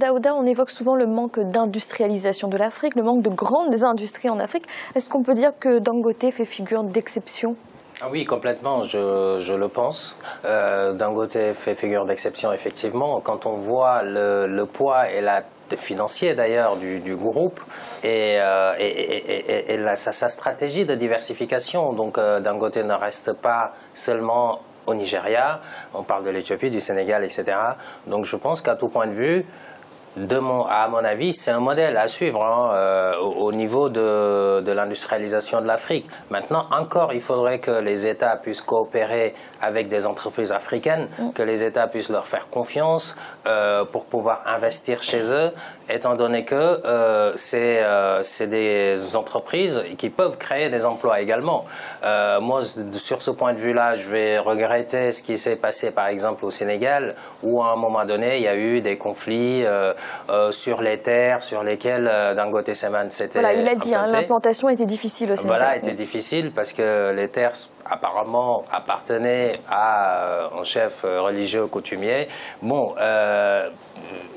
Daouda, on évoque souvent le manque d'industrialisation de l'Afrique, le manque de grandes industries en Afrique. Est-ce qu'on peut dire que Dangote fait figure d'exception ? Ah oui, complètement, je le pense. Dangote fait figure d'exception, effectivement. Quand on voit le poids et la financier d'ailleurs du groupe et sa stratégie de diversification. Donc Dangote ne reste pas seulement au Nigeria, on parle de l'Éthiopie, du Sénégal, etc. Donc je pense qu'à tout point de vue, à mon avis, c'est un modèle à suivre hein, au niveau de l'industrialisation de l'Afrique. Maintenant, encore, il faudrait que les États puissent coopérer avec des entreprises africaines, que les États puissent leur faire confiance pour pouvoir investir chez eux, étant donné que c'est des entreprises qui peuvent créer des emplois également. Moi, sur ce point de vue-là, je vais regretter ce qui s'est passé, par exemple, au Sénégal, où à un moment donné, il y a eu des conflits sur les terres sur lesquelles Dangote Cement s'était Voilà, il a dit, hein, l'implantation était difficile au Sénégal. Voilà, était difficile parce que les terres apparemment appartenaient à un chef religieux coutumier. Bon,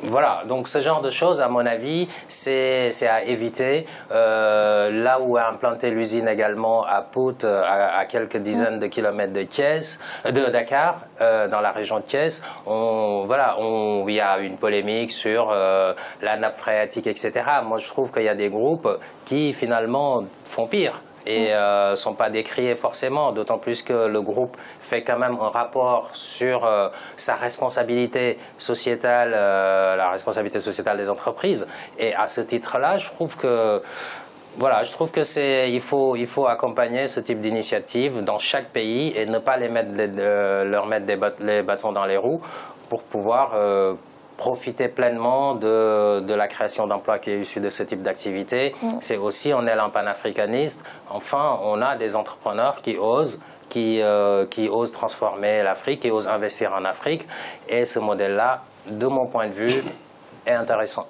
voilà, donc ce genre de choses, à mon avis, c'est à éviter. Là où a implanté l'usine également à Pout, à quelques dizaines de kilomètres de Dakar, dans la région de Thiès, il y a une polémique sur la nappe phréatique, etc. Moi, je trouve qu'il y a des groupes qui, finalement, font pire et ne sont pas décriés forcément, d'autant plus que le groupe fait quand même un rapport sur sa responsabilité sociétale, la responsabilité sociétale des entreprises. Et à ce titre-là, je trouve que il faut accompagner ce type d'initiative dans chaque pays et ne pas leur mettre les bâtons dans les roues pour pouvoir profiter pleinement de la création d'emplois qui est issue de ce type d'activité. C'est aussi, on est un panafricaniste. Enfin, on a des entrepreneurs qui osent transformer l'Afrique, qui osent investir en Afrique. Et ce modèle-là, de mon point de vue, est intéressant.